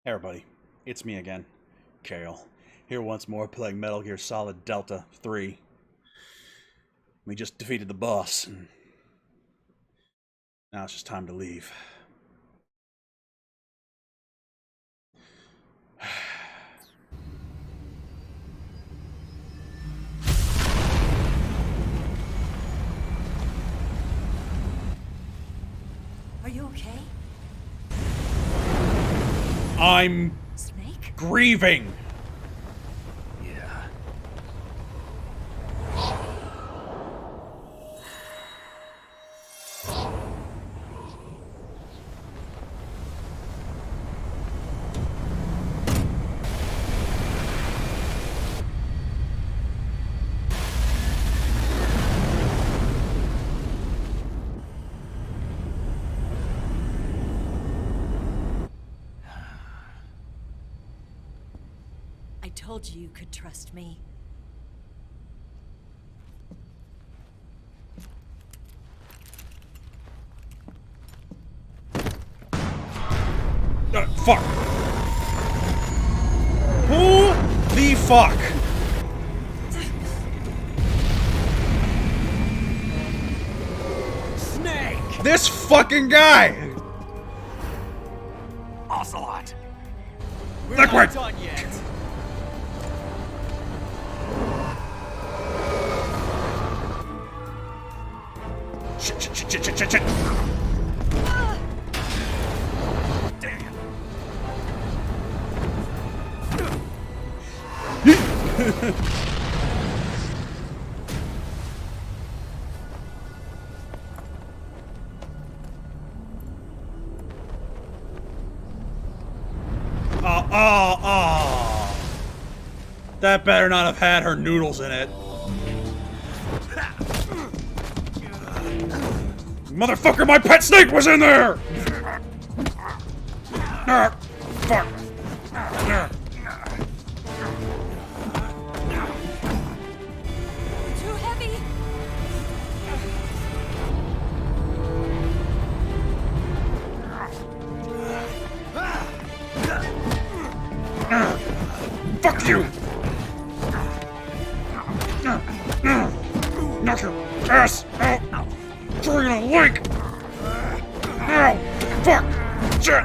Hey everybody, it's me again, Kale, here once more playing Metal Gear Solid Delta 3. We just defeated the boss, and now it's just time to leave. Are you okay? I'm Snake? grieving! Yeah. I told you you could trust me. Fuck! Who the fuck? Snake! This fucking guy! Ocelot! We're Liquid! not done yet! Shit. Damn! Oh. That better not have had her noodles in it. Motherfucker, my pet snake was in there! Fuck. Too heavy! Fuck you! Knock your ass out! Throw you in a lake! Ow! Fuck! Shit!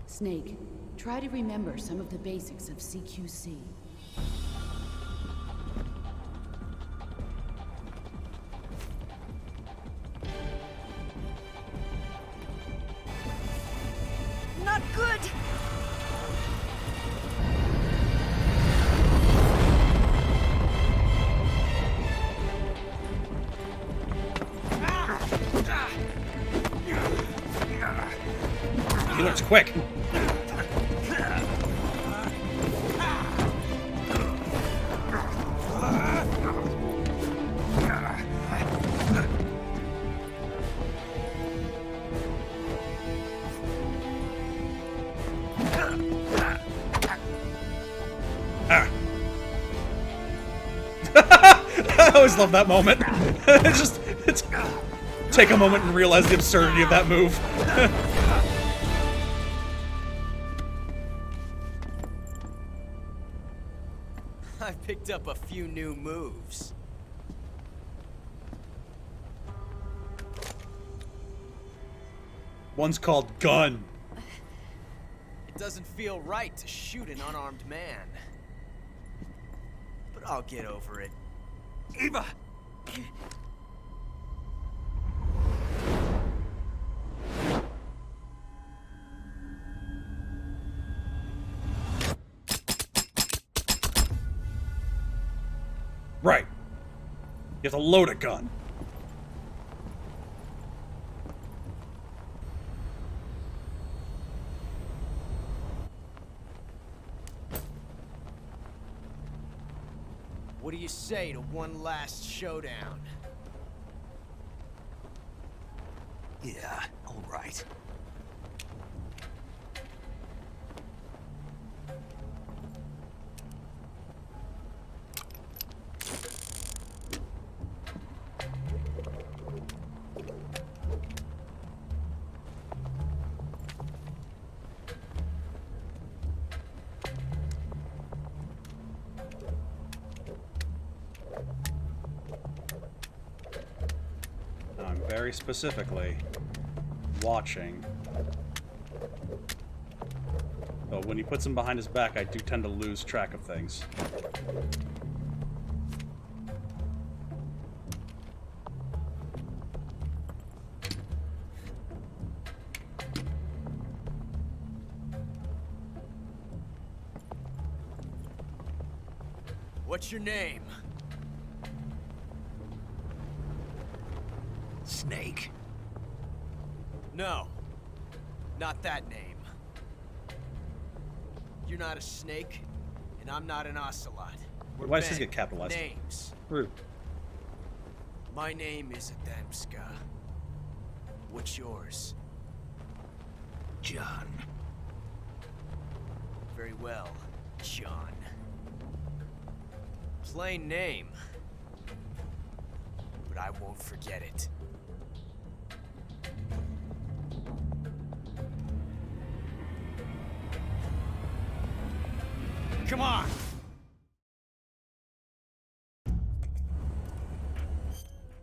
Snake, try to remember some of the basics of CQC. Not good! He looks quick. I always love that moment. It's take a moment and realize the absurdity of that move. I picked up a few new moves. One's called gun. It doesn't feel right to shoot an unarmed man. But I'll get over it. Eva! Right. You have to load a gun. What do you say to one last showdown? Yeah, all right. very specifically watching. But when he puts them behind his back, I do tend to lose track of things. What's your name? Snake. No. Not that name. You're not a snake, and I'm not an ocelot. We're Why does this men. get capitalized? Names. Rude. My name is Adamska. What's yours? John. Very well, John. Plain name. But I won't forget it. Come on!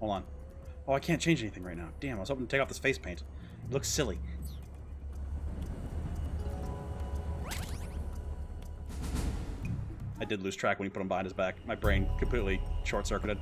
Hold on. Oh, I can't change anything right now. Damn, I was hoping to take off this face paint. It looks silly. I did lose track when he put him behind his back. My brain completely short-circuited.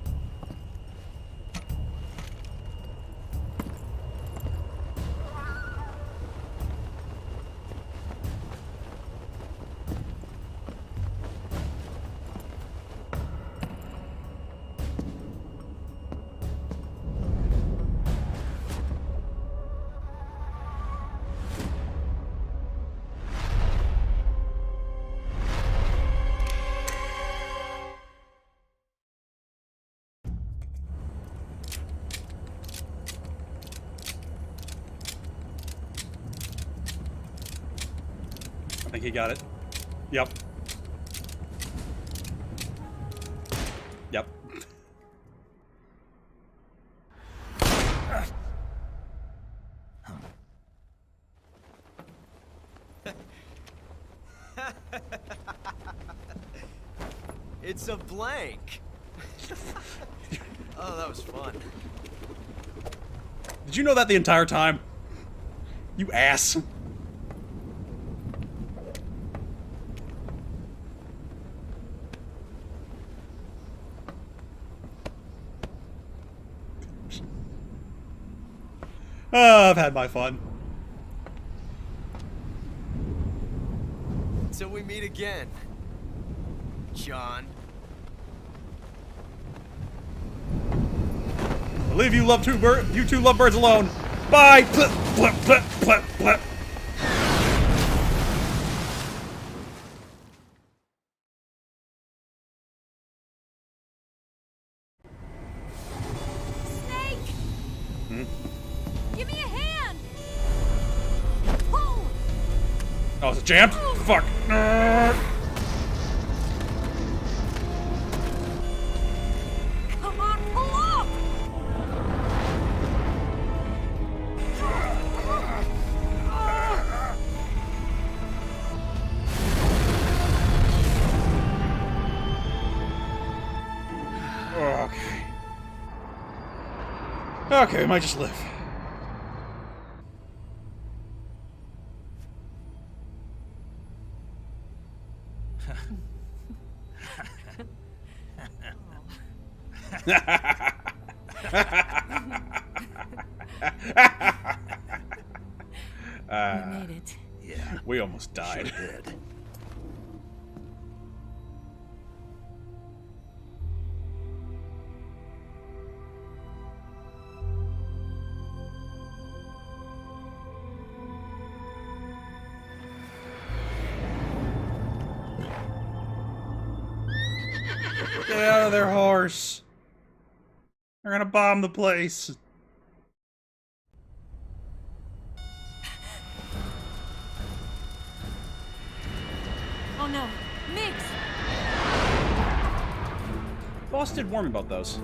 I think he got it. Yep. Yep. It's a blank. Oh, that was fun. Did you know that the entire time? You ass. I've had my fun. Till we meet again, John. I leave you you two lovebirds alone. Bye. Plip, plip, plip, plip, plip. Snake! Hmm? Give me a hand! Pull! Oh, is it jammed? Fuck. Come on, pull up! Okay. Okay, we might just live. We made it. Yeah, We almost died. sure did. Get out of their horse. They're gonna bomb the place. Oh no, Migs! Boss did warn me about those.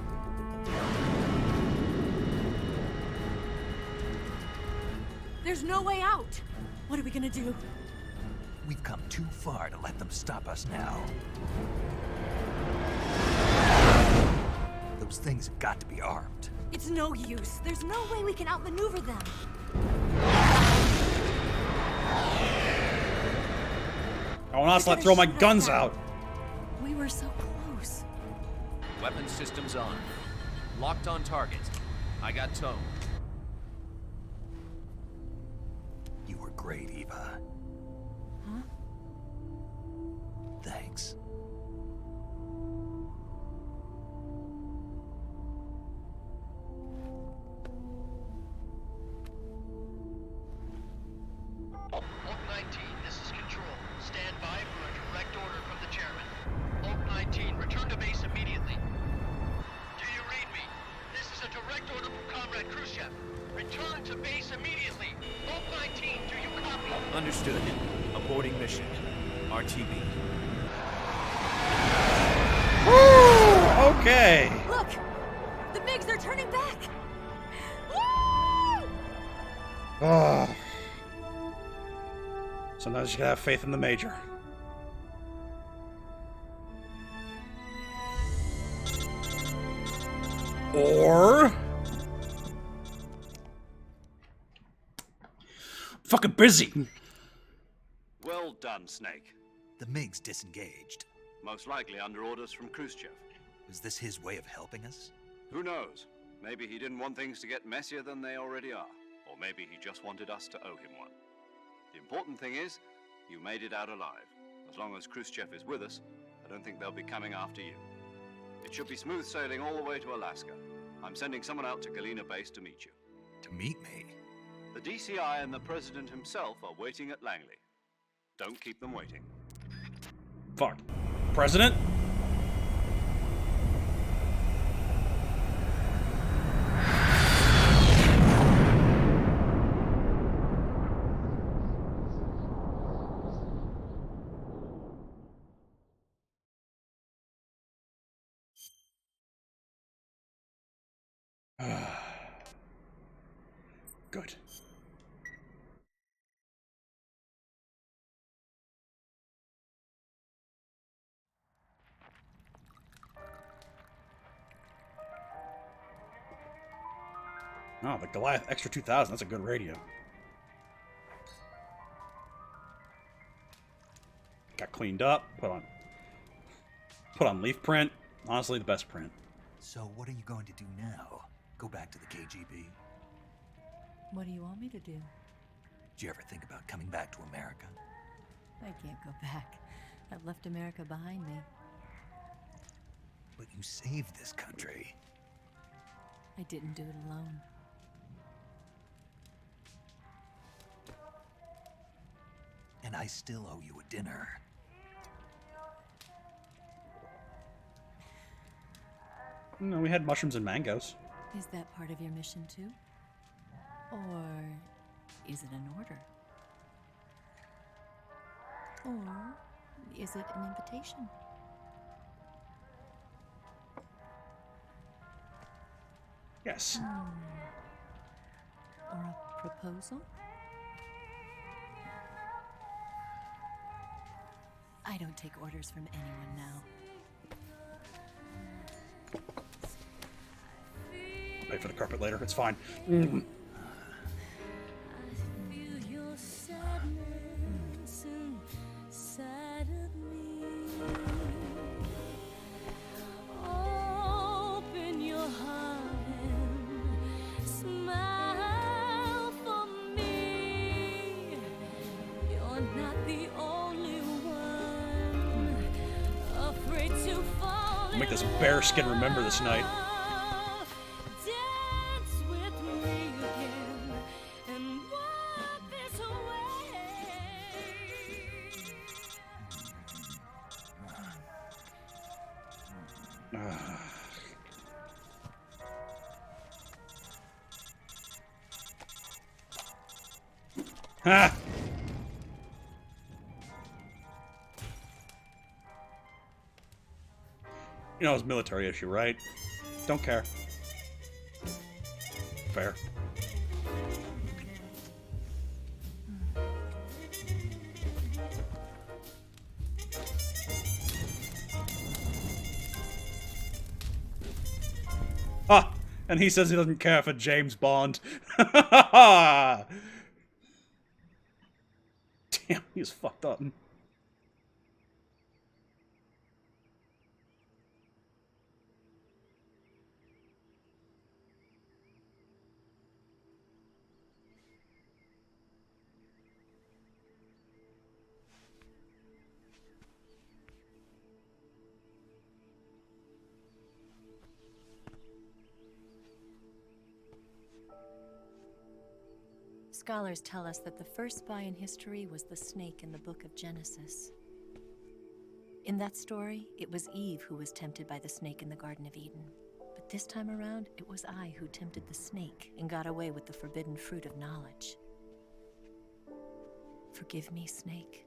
There's no way out! What are we gonna do? We've come too far to let them stop us now. Those things have got to be armed. It's no use. There's no way we can outmaneuver them. I will not let throw my guns out. We were so close. Weapon systems on. Locked on target. I got tone. You were great, Eva. Huh? Thanks. Oak 19, this is Control. Stand by for a direct order from the chairman. Oak 19, return to base immediately. Do you read me? This is a direct order from Comrade Khrushchev. Return to base immediately. Oak 19, do you copy? Understood. Aborting mission. RTB. Woo! Okay. Look! The MiGs are turning back! Woo! Ugh. Sometimes you gotta have faith in the Major. Or... fucking busy. Well done, Snake. The MiG's disengaged. Most likely under orders from Khrushchev. Is this his way of helping us? Who knows? Maybe he didn't want things to get messier than they already are. Or maybe he just wanted us to owe him one. The important thing is, you made it out alive. As long as Khrushchev is with us, I don't think they'll be coming after you. It should be smooth sailing all the way to Alaska. I'm sending someone out to Galena Base to meet you. To meet me? The DCI and the President himself are waiting at Langley. Don't keep them waiting. Fuck. President? Good. Oh, the Goliath Extra 2000. That's a good radio. Got cleaned up. Put on leaf print. Honestly, the best print. So what are you going to do now? Go back to the KGB? What do you want me to do? Did you ever think about coming back to America? I can't go back. I've left America behind me. But you saved this country. I didn't do it alone. And I still owe you a dinner. No, we had mushrooms and mangoes. Is that part of your mission too? Or is it an order? Or is it an invitation? Yes. Or a proposal? I don't take orders from anyone now. I'll pay for the carpet later. It's fine. Make this bearskin remember this night. Ha! You know, it's a military issue, right? Don't care. Fair. Ah! And he says he doesn't care for James Bond. Damn, he's fucked up. Scholars tell us that the first spy in history was the snake in the book of Genesis. In that story, it was Eve who was tempted by the snake in the Garden of Eden. But this time around, it was I who tempted the snake and got away with the forbidden fruit of knowledge. Forgive me, Snake.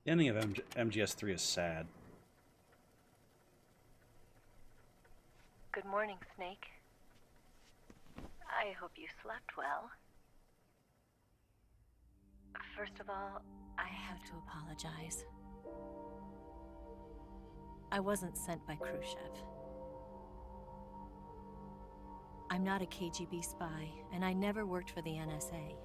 The ending of MGS3 is sad. Good morning, Snake. I hope you slept well. First of all, I have to apologize. I wasn't sent by Khrushchev. I'm not a KGB spy, and I never worked for the NSA.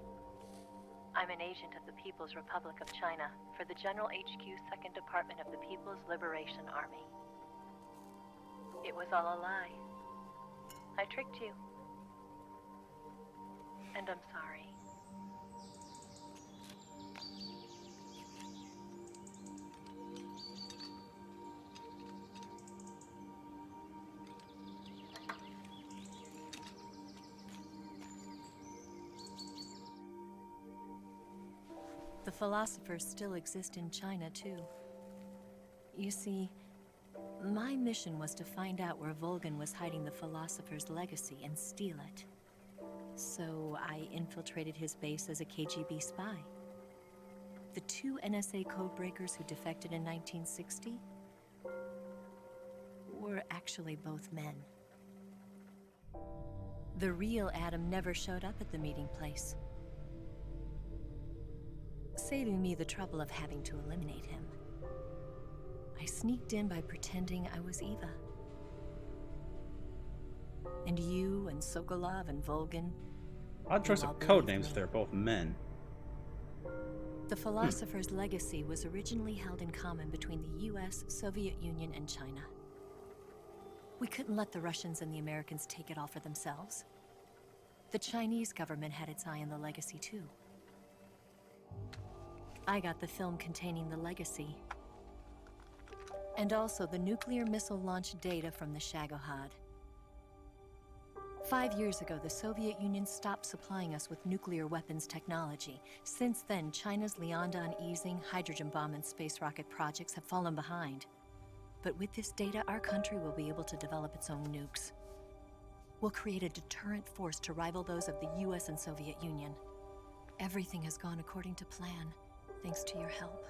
I'm an agent of the People's Republic of China for the General HQ 2nd Department of the People's Liberation Army. It was all a lie. I tricked you. And I'm sorry. The philosophers still exist in China, too. You see, my mission was to find out where Volgin was hiding the philosopher's legacy and steal it. So I infiltrated his base as a KGB spy. The two NSA codebreakers who defected in 1960 were actually both men. The real Adam never showed up at the meeting place, saving me the trouble of having to eliminate him. I sneaked in by pretending I was Eva. And you and Sokolov and Volgin... Odd choice of code names if they're both men. The philosopher's legacy was originally held in common between the US, Soviet Union, and China. We couldn't let the Russians and the Americans take it all for themselves. The Chinese government had its eye on the legacy, too. I got the film containing the legacy. And also the nuclear missile launch data from the Shagohod. 5 years ago, the Soviet Union stopped supplying us with nuclear weapons technology. Since then, China's Liaodong easing, hydrogen bomb, and space rocket projects have fallen behind. But with this data, our country will be able to develop its own nukes. We'll create a deterrent force to rival those of the US and Soviet Union. Everything has gone according to plan, thanks to your help.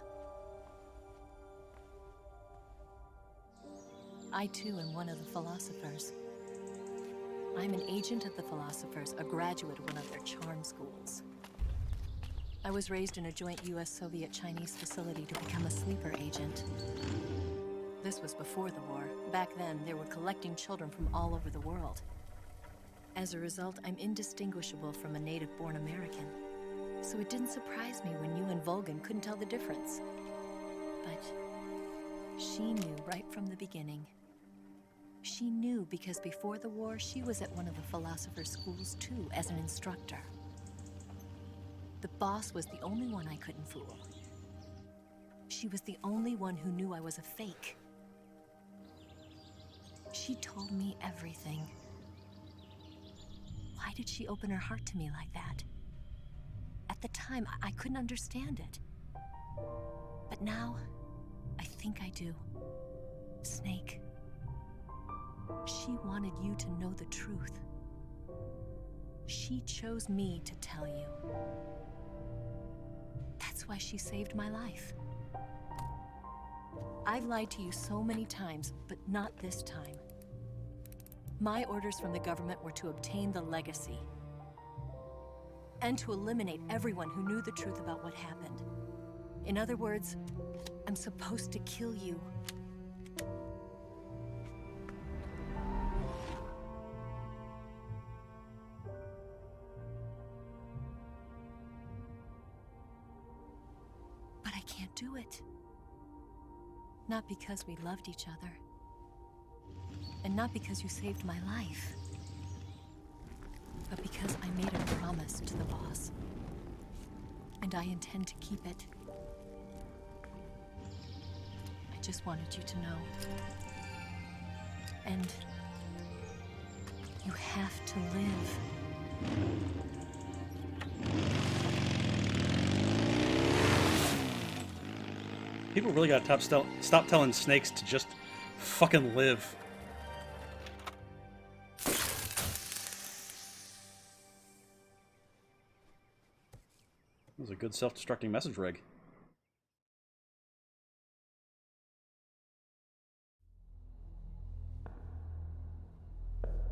I too am one of the philosophers. I'm an agent of the philosophers, a graduate of one of their charm schools. I was raised in a joint US-Soviet-Chinese facility to become a sleeper agent. This was before the war. Back then, they were collecting children from all over the world. As a result, I'm indistinguishable from a native-born American. So it didn't surprise me when you and Volgin couldn't tell the difference. But she knew right from the beginning. She knew because before the war, she was at one of the philosopher's schools too, as an instructor. The boss was the only one I couldn't fool. She was the only one who knew I was a fake. She told me everything. Why did she open her heart to me like that? At the time, I couldn't understand it. But now, I think I do. Snake, She wanted you to know the truth. She chose me to tell you. That's why she saved my life. I've lied to you so many times, but not this time. My orders from the government were to obtain the legacy and to eliminate everyone who knew the truth about what happened. In other words, I'm supposed to kill you. But I can't do it. Not because we loved each other. And not because you saved my life. But because I made a promise to the boss. And I intend to keep it. I just wanted you to know. And you have to live. People really gotta stop telling snakes to just fucking live. That was a good self-destructing message rig.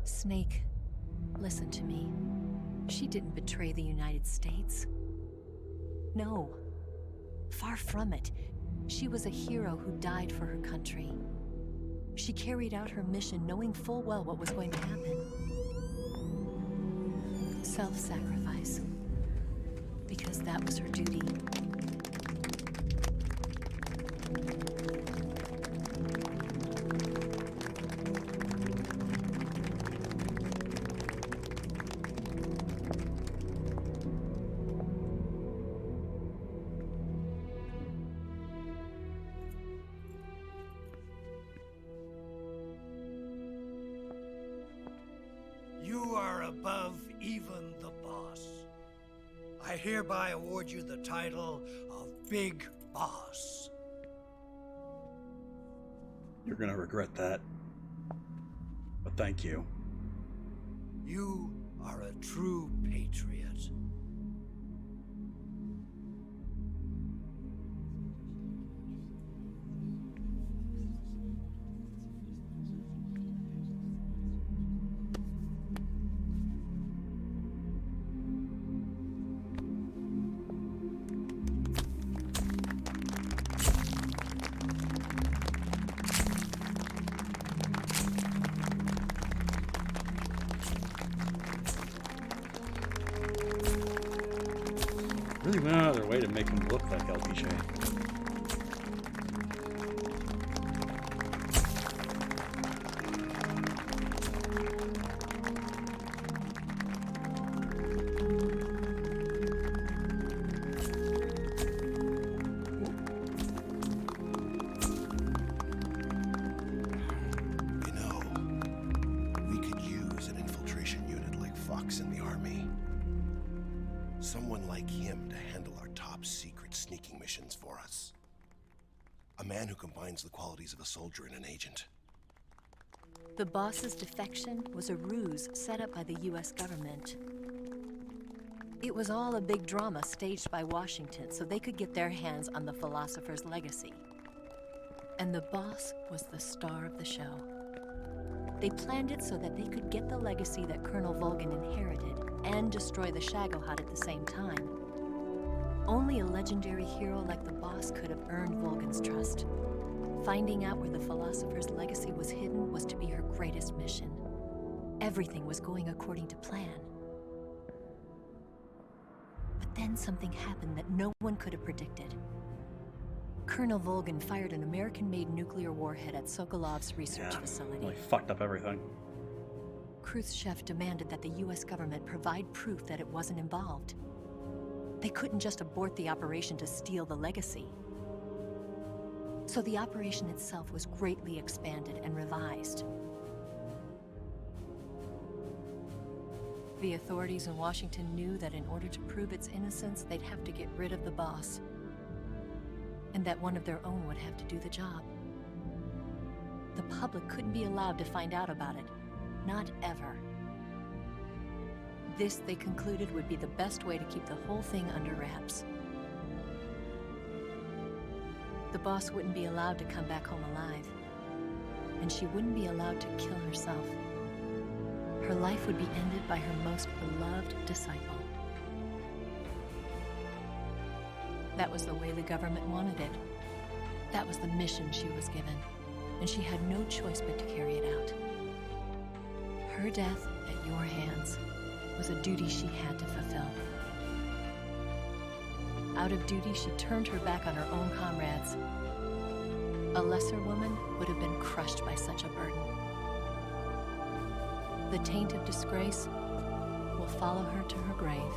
Snake, listen to me. She didn't betray the United States. No. Far from it. She was a hero who died for her country. She carried out her mission knowing full well what was going to happen. Self-sacrifice. Because that was her duty. You are above even the boss. I hereby award you the title of Big Boss. You're gonna regret that. But thank you. You are a true patriot. Really went out of their way to make him look like LBJ. You know, we could use an infiltration unit like Fox in the Army. Someone like him to handle our top secret sneaking missions for us. A man who combines the qualities of a soldier and an agent. The boss's defection was a ruse set up by the US government. It was all a big drama staged by Washington so they could get their hands on the philosopher's legacy. And the boss was the star of the show. They planned it so that they could get the legacy that Colonel Volgin inherited and destroy the Shagohod at the same time. Only a legendary hero like the boss could have earned Volgin's trust. Finding out where the philosopher's legacy was hidden was to be her greatest mission. Everything was going according to plan. But then something happened that no one could have predicted. Colonel Volgin fired an American-made nuclear warhead at Sokolov's research facility. Really fucked up everything. Khrushchev demanded that the US government provide proof that it wasn't involved. They couldn't just abort the operation to steal the legacy. So the operation itself was greatly expanded and revised. The authorities in Washington knew that in order to prove its innocence, they'd have to get rid of the boss. And that one of their own would have to do the job. The public couldn't be allowed to find out about it. Not ever. This, they concluded, would be the best way to keep the whole thing under wraps. The boss wouldn't be allowed to come back home alive, and she wouldn't be allowed to kill herself. Her life would be ended by her most beloved disciple. That was the way the government wanted it. That was the mission she was given, and she had no choice but to carry it out. Her death at your hands was a duty she had to fulfill. Out of duty, she turned her back on her own comrades. A lesser woman would have been crushed by such a burden. The taint of disgrace will follow her to her grave.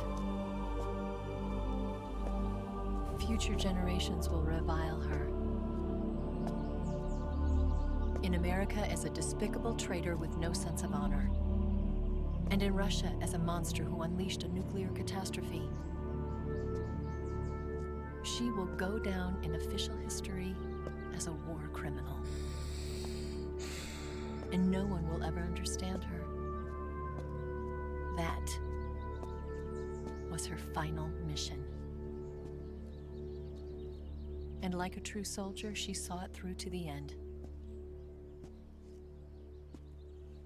Future generations will revile her. In America as a despicable traitor with no sense of honor. And in Russia as a monster who unleashed a nuclear catastrophe. She will go down in official history as a war criminal. And no one will ever understand her. That was her final mission. And like a true soldier, she saw it through to the end.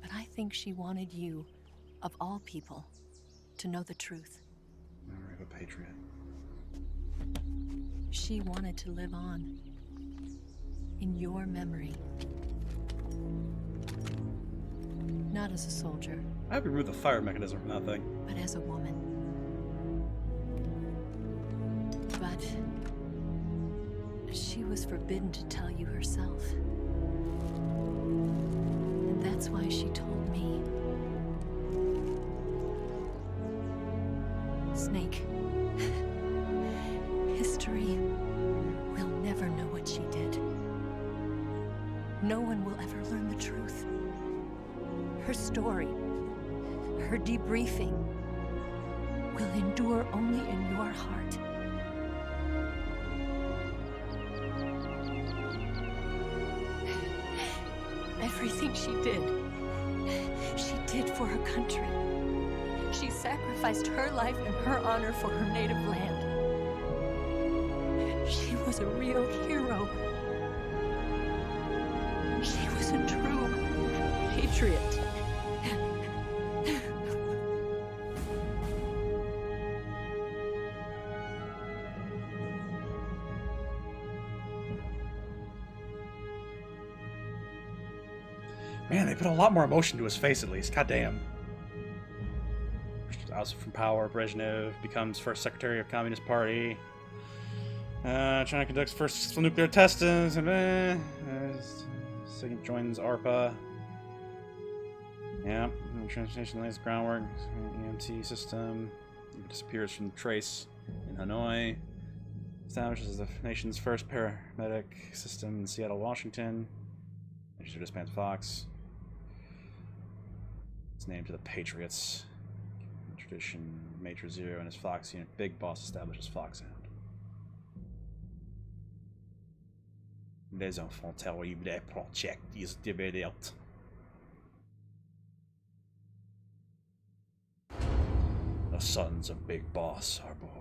But I think she wanted you, of all people, to know the truth. Memory of a patriot. She wanted to live on. In your memory. Not as a soldier. I have to remove the fire mechanism from that thing. But as a woman. But she was forbidden to tell you herself. And that's why she told me. Snake. History will never know what she did. No one will ever learn the truth. Her story, her debriefing, will endure only in your heart. Everything she did for her country. She sacrificed her life and her honor for her native land. She was a real hero. She was a true patriot. Man, they put a lot more emotion to his face, at least. God damn. Ousted from power, Brezhnev becomes first secretary of Communist Party. China conducts first successful nuclear testings. Second joins ARPA. Yeah, transportation lays the groundwork. EMT system disappears from trace in Hanoi. Establishes the nation's first paramedic system in Seattle, Washington. Registered as Pants Fox. It's named to the Patriots. Tradition, Major Zero and his Fox unit. Big Boss establishes Foxhound. Les enfants terribles des project is developed. The sons of Big Boss are born.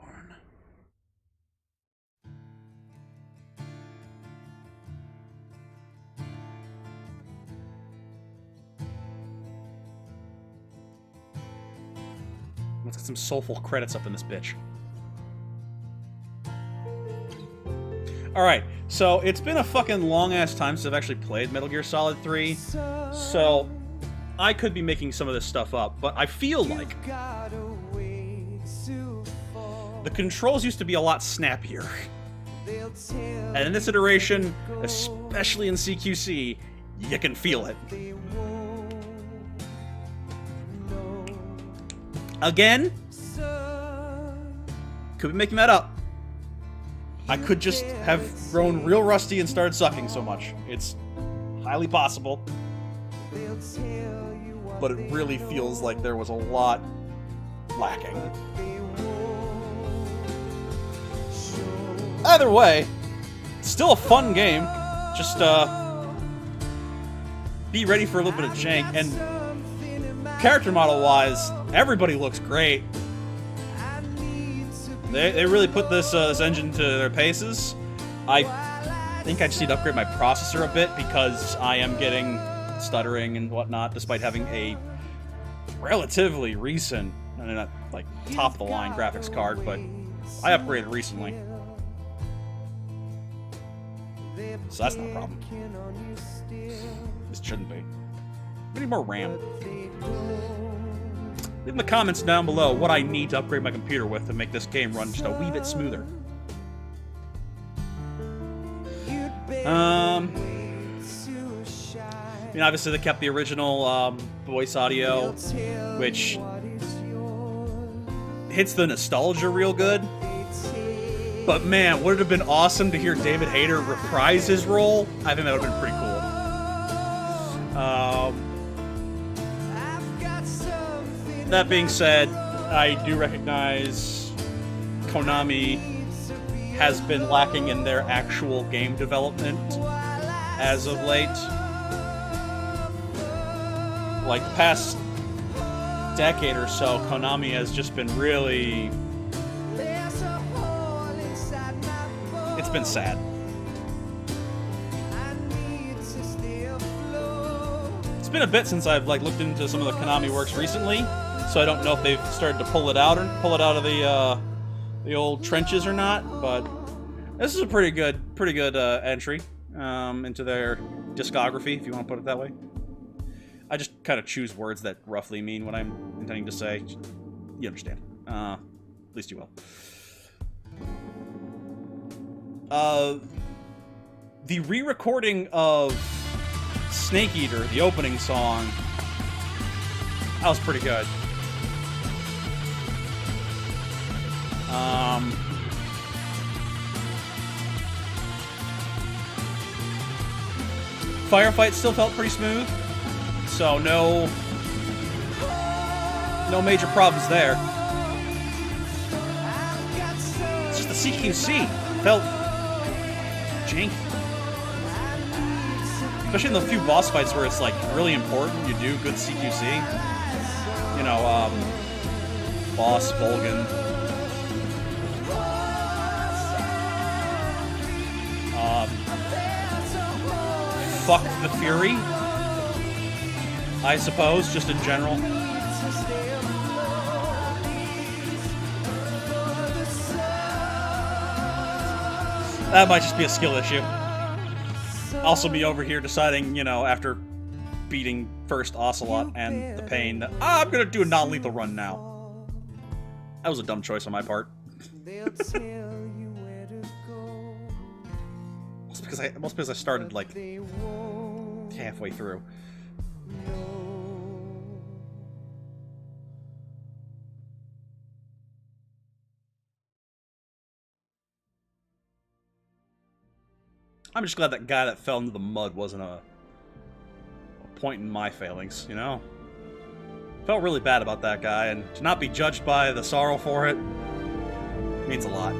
Let's get some soulful credits up in this bitch. Alright, so it's been a fucking long-ass time since I've actually played Metal Gear Solid 3, so I could be making some of this stuff up, but I feel like the controls used to be a lot snappier. And in this iteration, especially in CQC, you can feel it. Again, could be making that up. I could just have grown real rusty and started sucking so much. It's highly possible. But it really feels like there was a lot lacking. Either way, still a fun game. Just, be ready for a little bit of jank. And character model-wise, everybody looks great. They really put this engine to their paces. I think I just need to upgrade my processor a bit because I am getting stuttering and whatnot, despite having a relatively recent, not like top-of-the-line graphics card, but I upgraded recently. So that's not a problem. This shouldn't be. We need more RAM. Leave in the comments down below what I need to upgrade my computer with to make this game run just a wee bit smoother. I mean, obviously they kept the original voice audio, which hits the nostalgia real good. But man, would it have been awesome to hear David Hayter reprise his role? I think that would have been pretty cool. That being said, I do recognize Konami has been lacking in their actual game development as of late. Like the past decade or so, Konami has just been really... It's been sad. It's been a bit since I've looked into some of the Konami works recently, so I don't know if they've started to pull it out of the old trenches or not. But this is a pretty good entry into their discography, if you want to put it that way. I just kind of choose words that roughly mean what I'm intending to say. You understand. At least you will. The re-recording of Snake Eater, the opening song, that was pretty good. Firefight still felt pretty smooth, so no major problems there. It's just the CQC felt janky. Especially in the few boss fights where it's really important you do good CQC. You know, boss, Volgan. Fuck the Fury, I suppose, just in general. That might just be a skill issue. Also be over here deciding, after beating first Ocelot and the Pain, that I'm gonna do a non-lethal run now. That was a dumb choice on my part. Most because I started halfway through. I'm just glad that guy that fell into the mud wasn't a point in my failings, Felt really bad about that guy, and to not be judged by the sorrow for it means a lot.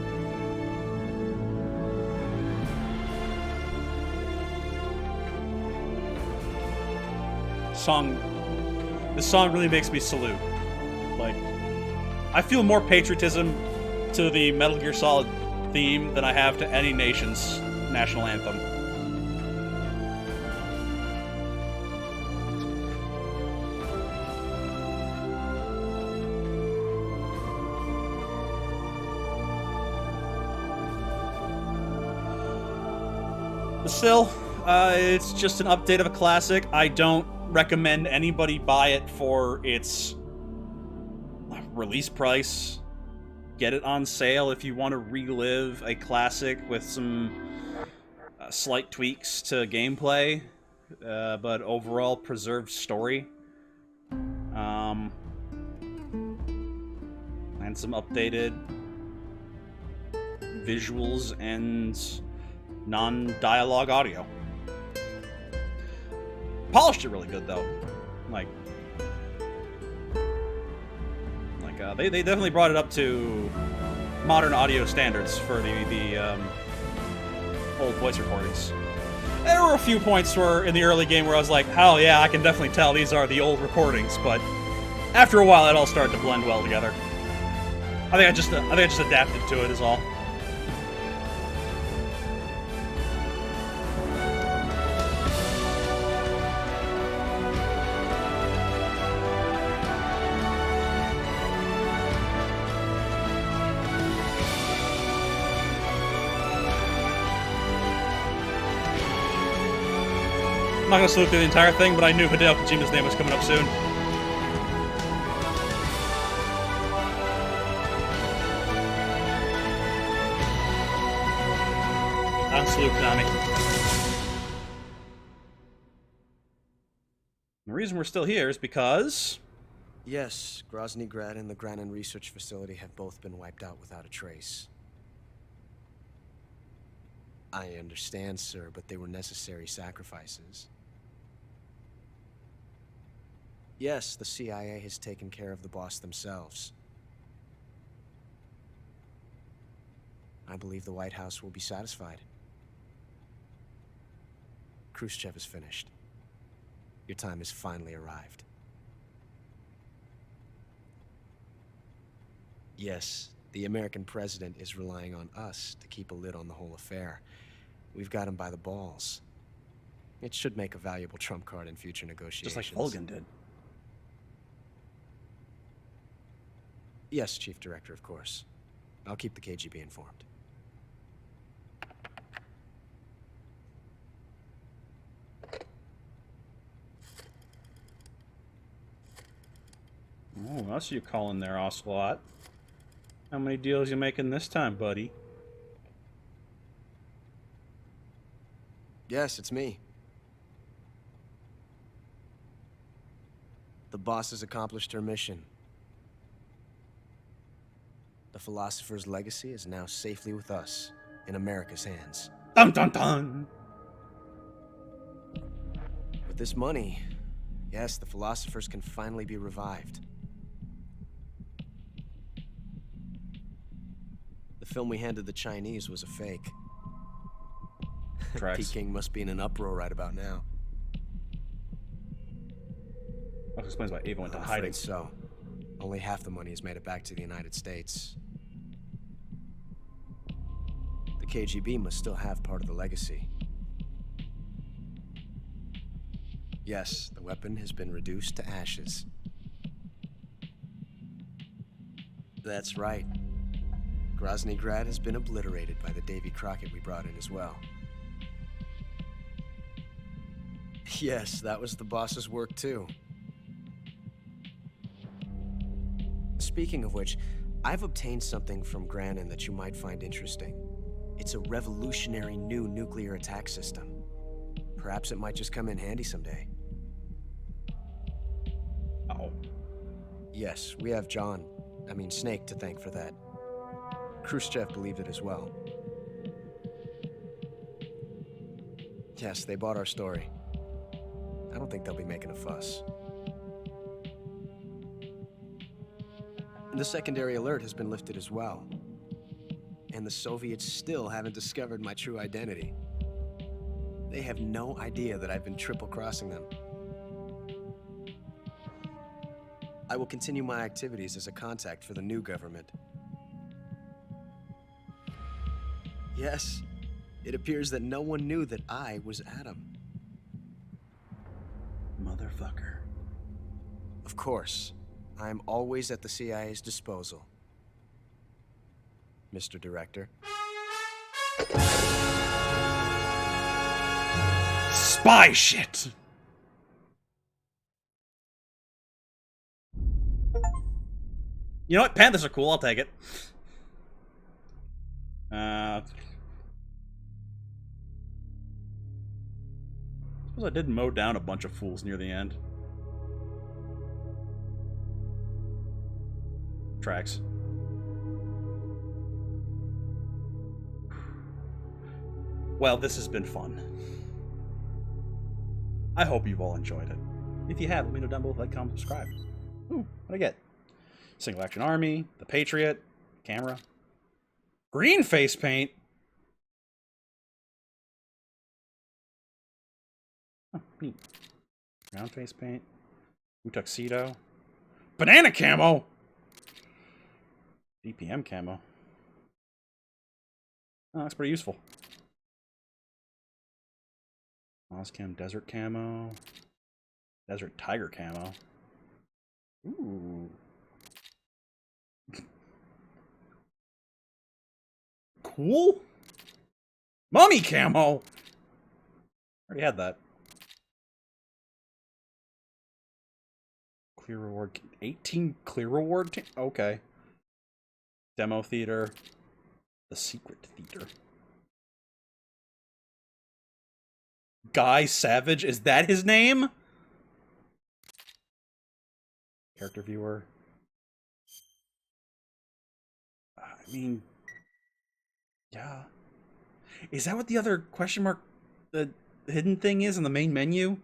This song really makes me salute. I feel more patriotism to the Metal Gear Solid theme than I have to any nation's national anthem. But still, it's just an update of a classic. I don't recommend anybody buy it for its release price. Get it on sale if you want to relive a classic with some slight tweaks to gameplay, but overall preserved story. And some updated visuals and non-dialogue audio. Polished it really good though. They definitely brought it up to modern audio standards for the old voice recordings. There were a few points where in the early game where I was like, hell yeah, I can definitely tell these are the old recordings, but after a while it all started to blend well together. I think I just adapted to it is all. I'm not gonna salute through the entire thing, but I knew Hideo Kojima's name was coming up soon. I'll salute Konami. The reason we're still here is because... Yes, Grozny Grad and the Granin Research Facility have both been wiped out without a trace. I understand, sir, but they were necessary sacrifices. Yes, the CIA has taken care of the boss themselves. I believe the White House will be satisfied. Khrushchev is finished. Your time has finally arrived. Yes, the American president is relying on us to keep a lid on the whole affair. We've got him by the balls. It should make a valuable trump card in future negotiations. Just like Volgan did. Yes, Chief Director, of course. I'll keep the KGB informed. Oh, that's you calling there, Ocelot. How many deals you making this time, buddy? Yes, it's me. The boss has accomplished her mission. The philosopher's legacy is now safely with us, in America's hands. Dun dun dun! With this money, yes, the philosophers can finally be revived. The film we handed the Chinese was a fake. Peking must be in an uproar right about now. That explains why Ava went to I'm hiding. afraid so. Only half the money has made it back to the United States. The KGB must still have part of the legacy. Yes, the weapon has been reduced to ashes. That's right. Grozny Grad has been obliterated by the Davy Crockett we brought in as well. Yes, that was the boss's work too. Speaking of which, I've obtained something from Granin that you might find interesting. It's a revolutionary new nuclear attack system. Perhaps it might just come in handy someday. Uh-oh. Yes, we have Snake to thank for that. Khrushchev believed it as well. Yes, they bought our story. I don't think they'll be making a fuss. The secondary alert has been lifted as well. And the Soviets still haven't discovered my true identity. They have no idea that I've been triple-crossing them. I will continue my activities as a contact for the new government. Yes, it appears that no one knew that I was Adam. Motherfucker. Of course, I am always at the CIA's disposal, Mr. Director. Spy shit! You know what? Panthers are cool. I'll take it. Suppose I did mow down a bunch of fools near the end. Tracks. Well, this has been fun. I hope you've all enjoyed it. If you have, let me know down below, like, comment, subscribe. Ooh, what'd I get? Single Action Army, the Patriot, camera, green face paint. Neat. Round face paint. New tuxedo. Banana camo! DPM camo. Oh, that's pretty useful. Ozcam desert camo. Desert tiger camo. Ooh. Cool. Mummy camo! Already had that. Clear reward. 18 clear reward? Okay. Demo theater. The secret theater. Guy Savage? Is that his name? Character viewer. I mean... yeah. Is that what the other question mark, the hidden thing is in the main menu?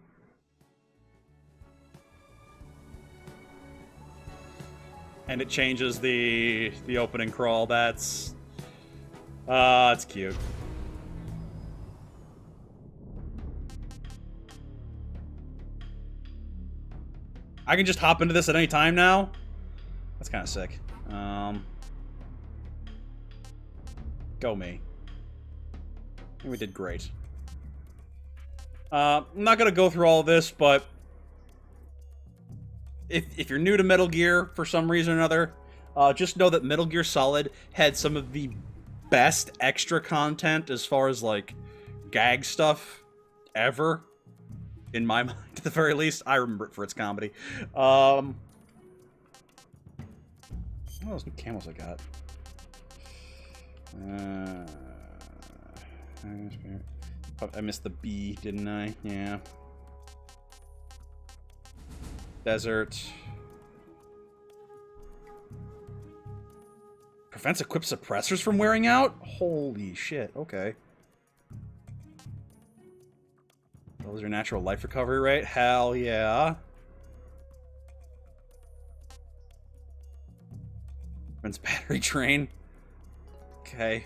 And it changes the opening crawl. That's cute. I can just hop into this at any time now. That's kind of sick. Go me. I think we did great. I'm not gonna go through all of this, but if you're new to Metal Gear for some reason or another, just know that Metal Gear Solid had some of the best extra content as far as, like, gag stuff ever. In my mind, at the very least. I remember it for its comedy. What are those new camos I got? I missed the B, didn't I? Yeah. Desert. Prevents equipped suppressors from wearing out? Holy shit, okay. What was your natural life recovery rate? Hell yeah. Prevents battery drain. Okay.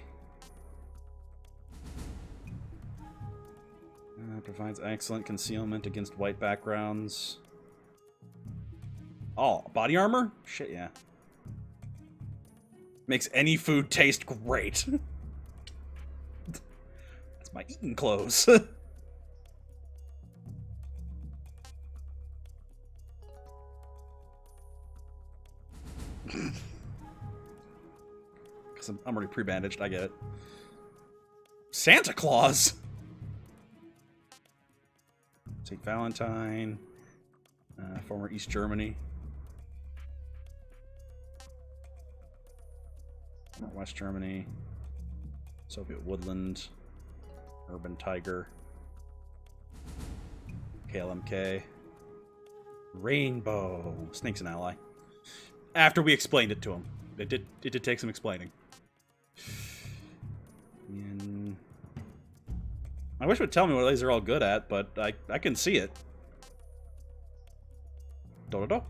Provides excellent concealment against white backgrounds. Oh, body armor? Shit, yeah. Makes any food taste great. That's my eating clothes. Because I'm already pre-bandaged, I get it. Santa Claus! St. Valentine. Former East Germany. West Germany. Soviet Woodland. Urban Tiger. Kale MK. Rainbow. Snake's an ally. After we explained it to him. It did take some explaining. And I wish it would tell me what these are all good at, but I can see it. Do-do-do.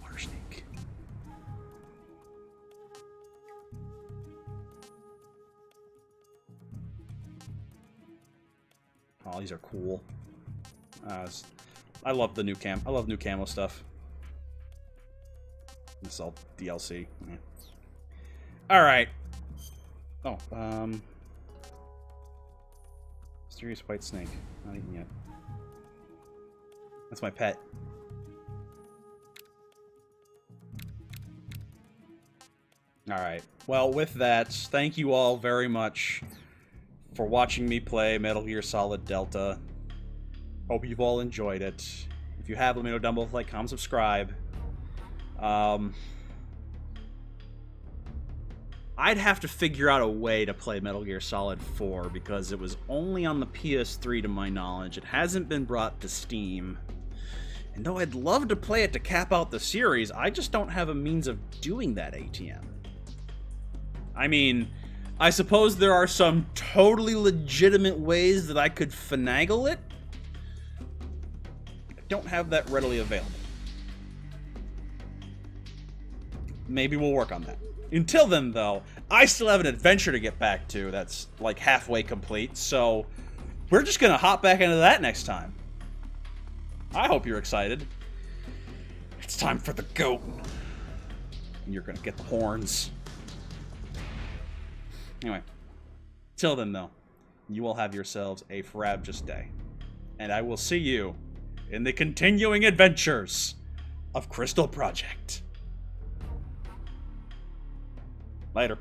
Water snake. Oh, these are cool. I love the new cam. I love new camo stuff. This is all DLC. Yeah. All right. Oh, mysterious white snake. Not eaten yet. That's my pet. All right. Well, with that, thank you all very much for watching me play Metal Gear Solid Delta. Hope you've all enjoyed it. If you have, let me know down below. Like, comment, subscribe. I'd have to figure out a way to play Metal Gear Solid 4 because it was only on the PS3 to my knowledge. It hasn't been brought to Steam. And though I'd love to play it to cap out the series, I just don't have a means of doing that, ATM. I mean, I suppose there are some totally legitimate ways that I could finagle it. I don't have that readily available. maybe we'll work on that. Until then, though, I still have an adventure to get back to that's like halfway complete, so we're just gonna hop back into that next time. I hope you're excited. It's time for the goat. And you're gonna get the horns. Anyway, till then, though, you will have yourselves a frabjous day. And I will see you in the continuing adventures of Crystal Project. Later.